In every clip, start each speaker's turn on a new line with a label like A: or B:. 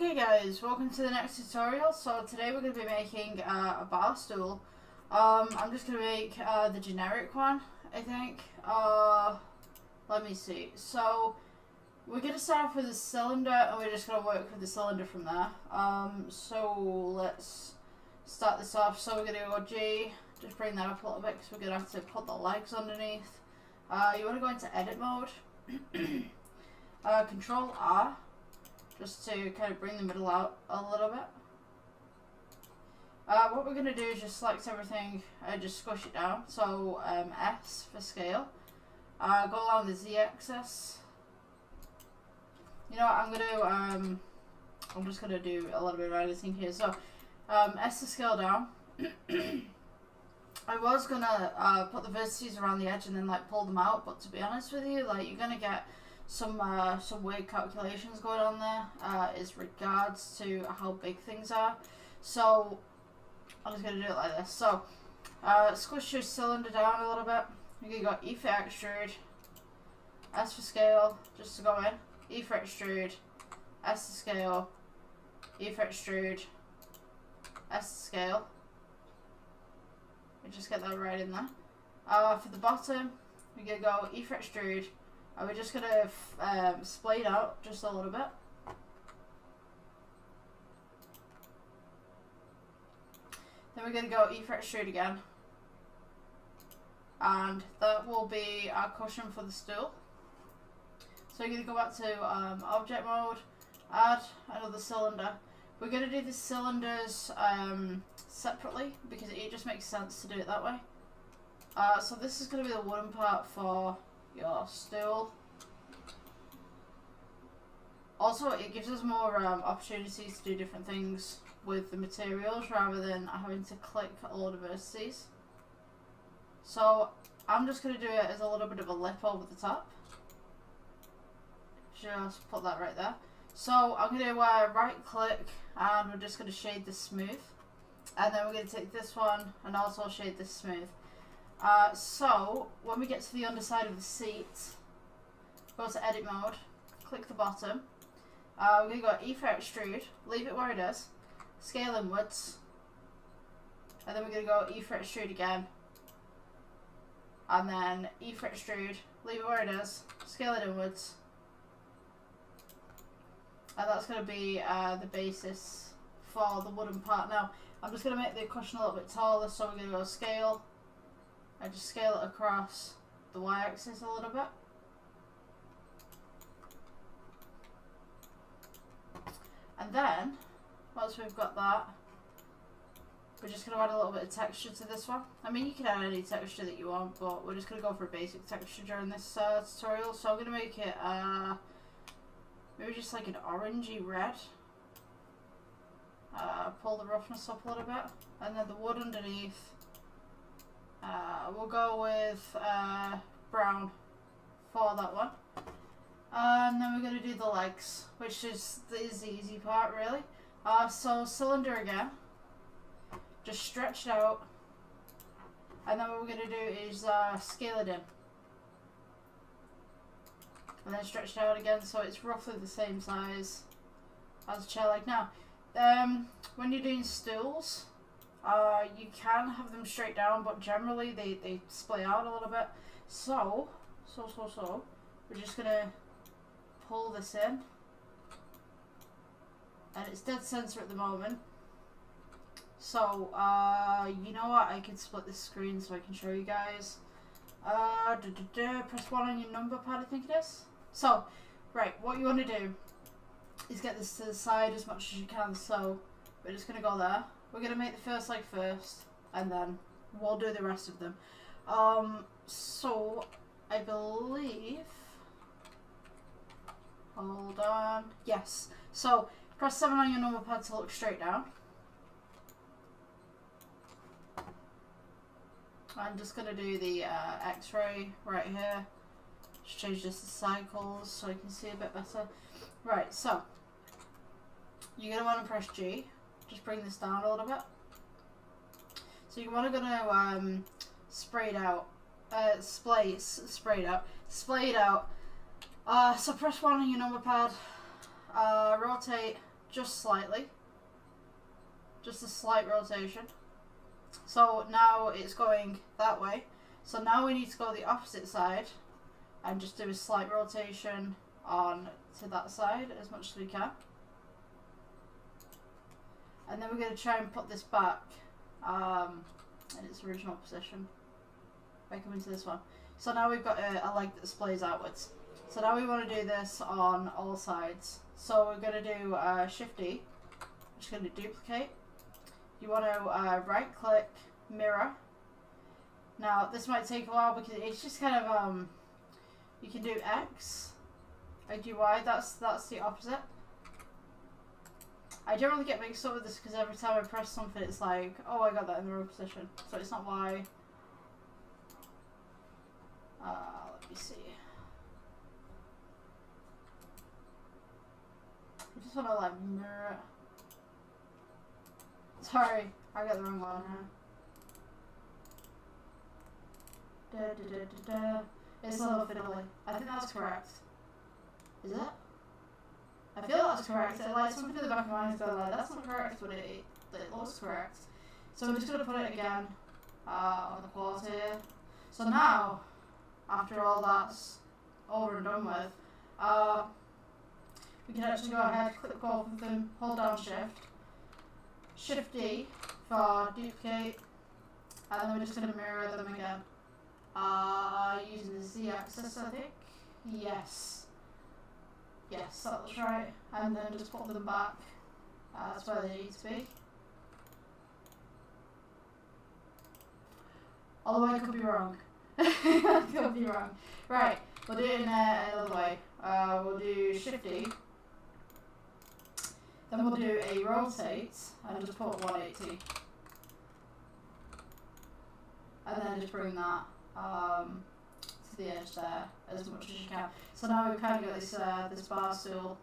A: Okay guys, welcome to the next tutorial. So today we're going to be making a bar stool. I'm just going to make the generic one, I think. Let me see. So we're going to start off with a cylinder and we're just going to work with the cylinder from there. So let's start this off. So we're going to go G, just bring that up a little bit because we're going to have to put the legs underneath. You want to go into edit mode. Control R. Just to kind of bring the middle out a little bit. What we're going to do is just select everything and just squish it down. So S for scale. Go along the Z axis. You know what I'm going to I'm just going to do a little bit of editing here. So S to scale down. I was going to put the vertices around the edge and then like pull them out, but to be honest with you, like you're going to get some weird calculations going on there as regards to how big things are. So I'm just going to do it like this. So squish your cylinder down a little bit. You got E for extrude, S for scale, just to go in, E for extrude, S to scale, E for extrude, S to scale. We just get that right in there. For the bottom, we're going to go E for extrude. And we're just going to split out just a little bit. Then we're going to go E for extrude again. And that will be our cushion for the stool. So you're going to go back to object mode, add another cylinder. We're going to do the cylinders separately because it just makes sense to do it that way. So this is going to be the wooden part for your stool. Also, it gives us more opportunities to do different things with the materials rather than having to click a load of vertices. So I'm just going to do it as a little bit of a lip over the top. Just put that right there. So I'm going to right click and we're just going to shade this smooth. And then we're going to take this one and also shade this smooth. So when we get to the underside of the seat, go to edit mode, click the bottom. We're going to go E for extrude, leave it where it is, scale inwards, and then we're going to go E for extrude again, and then E for extrude, leave it where it is, scale it inwards, and that's going to be the basis for the wooden part. Now I'm just going to make the cushion a little bit taller, so we're going to go scale. I just scale it across the y-axis a little bit. And then, once we've got that, we're just going to add a little bit of texture to this one. I mean, you can add any texture that you want, but we're just going to go for a basic texture during this tutorial. So I'm going to make it maybe just like an orangey red. Pull the roughness up a little bit. And then the wood underneath. We'll go with brown for that one. And then we're going to do the legs, which is the easy part really. So cylinder again. Just stretch it out. And then what we're going to do is scale it in. And then stretch it out again so it's roughly the same size as a chair leg. Now, when you're doing stools, you can have them straight down, but generally they splay out a little bit. So we're just gonna pull this in, and it's dead center at the moment. So you know what? I can split this screen so I can show you guys. Press 1 on your number pad, I think it is. So, right, what you want to do is get this to the side as much as you can. So we're just gonna go there. We're going to make the first leg first, and then we'll do the rest of them. So, I believe... Hold on. Yes. So, press 7 on your number pad to look straight down. I'm just going to do the X-ray right here. Just change this to cycles so I can see a bit better. Right, so, you're going to want to press G. Just bring this down a little bit. So you want to spray it out, splay it out. So press 1 on your number pad, rotate just slightly. Just a slight rotation. So now it's going that way. So now we need to go the opposite side and just do a slight rotation on to that side as much as we can. And then we're going to try and put this back in its original position by coming to this one. So now we've got a leg that splays outwards. So now we want to do this on all sides. So we're going to do Shift D, which is going to duplicate. You want to right click, mirror. Now this might take a while because it's just kind of you can do X, or do Y. That's the opposite. I generally get mixed up with this because every time I press something, it's like, oh, I got that in the wrong position. So it's not Y. Let me see. I just want to like mirror it. Sorry, I got the wrong one here. It's a little fiddly. I think that's correct. Is it? I feel that's correct. Like something in the back of my mind is going like, that's not correct, but it looks correct. So we're just going to put it again on the quarter here. So now, after all that's over and done with, we can actually go ahead, click both of them, hold down Shift, Shift D for duplicate, and then we're just going to mirror them again. Using the Z-axis, I think. Yes. Yes, that looks right. And then just put them back. That's where they need to be. Although I could be wrong. I could be wrong. Right, we'll do it in another way. We'll do Shift D. Then we'll do a rotate and just put 180. And then just bring that to the edge there as much as you can. So now we've kind of got this bar stool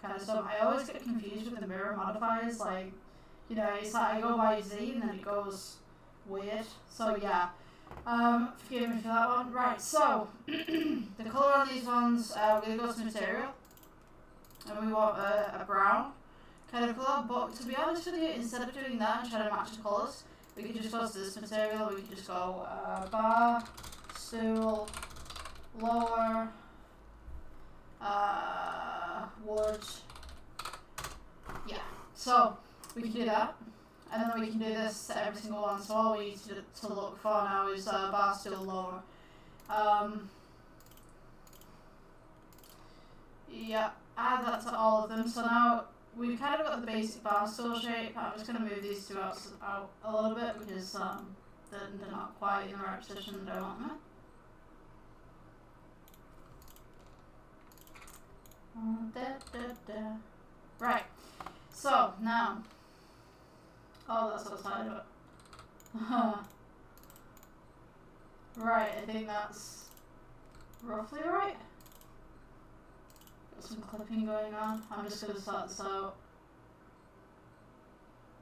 A: kind of stuff. I always get confused with the mirror modifiers, like, you know, it's like I go by Z and then it goes weird. So yeah, forgive me for that one. Right, so the colour on these ones, we're going to go to material, and we want a brown kind of colour, but to be honest with you, instead of doing that and trying to match the colours, we can just go to this material, we can just go bar, stool, lower, wood, yeah, so we can do that, and then we can do this to every single one, so all we need to look for now is bar, stool, lower. Yeah, add that to all of them, so now we've kind of got the basic bar stool shape. I'm just going to move these two out a little bit because they're not quite in the right position that I want them. Right, so now, oh, that's outside of it. Right, I think that's roughly right. Got some clipping going on. I'm just going to start this out.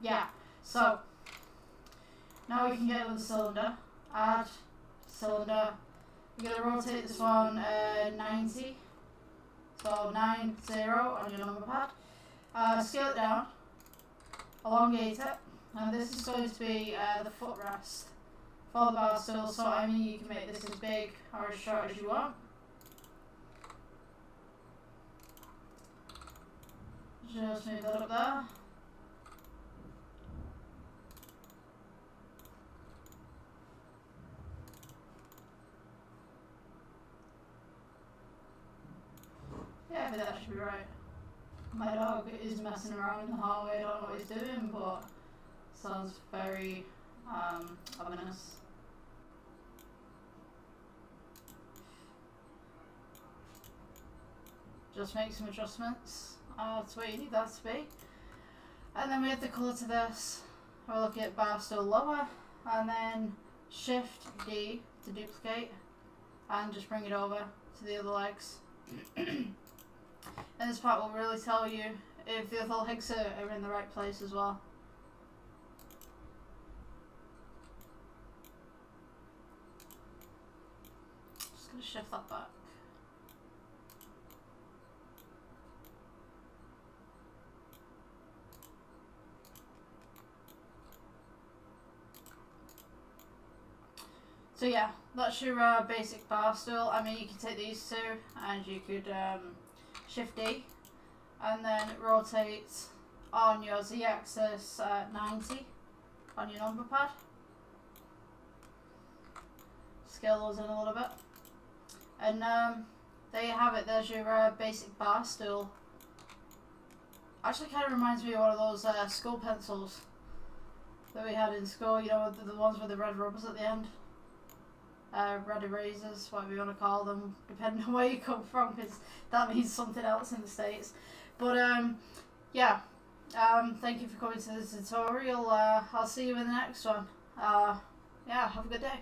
A: Yeah, so now we can get with the cylinder. Add cylinder. You're going to rotate this one 90. So 90 on your number pad. Scale it down. Elongate it. And this is going to be the footrest for the bar stool. So I mean, you can make this as big or as short as you want. Just move that up there. Yeah, I think that should be right. My dog is messing around in the hallway, I don't know what he's doing, but sounds very ominous. Just make some adjustments. That's where you need that to be. And then we have the colour to this. We'll look at bar stool lower, and then Shift D to duplicate, and just bring it over to the other legs. And this part will really tell you if the other legs are in the right place as well. Just going to shift that back. So yeah, that's your basic bar stool. I mean, you can take these two and you could shift D and then rotate on your Z-axis 90 on your number pad. Scale those in a little bit. And there you have it, there's your basic bar stool. Actually kind of reminds me of one of those school pencils that we had in school, you know, the ones with the red rubbers at the end. Red erasers, whatever you want to call them, depending on where you come from, because that means something else in the States. But yeah, thank you for coming to the tutorial. I'll see you in the next one. Yeah, have a good day.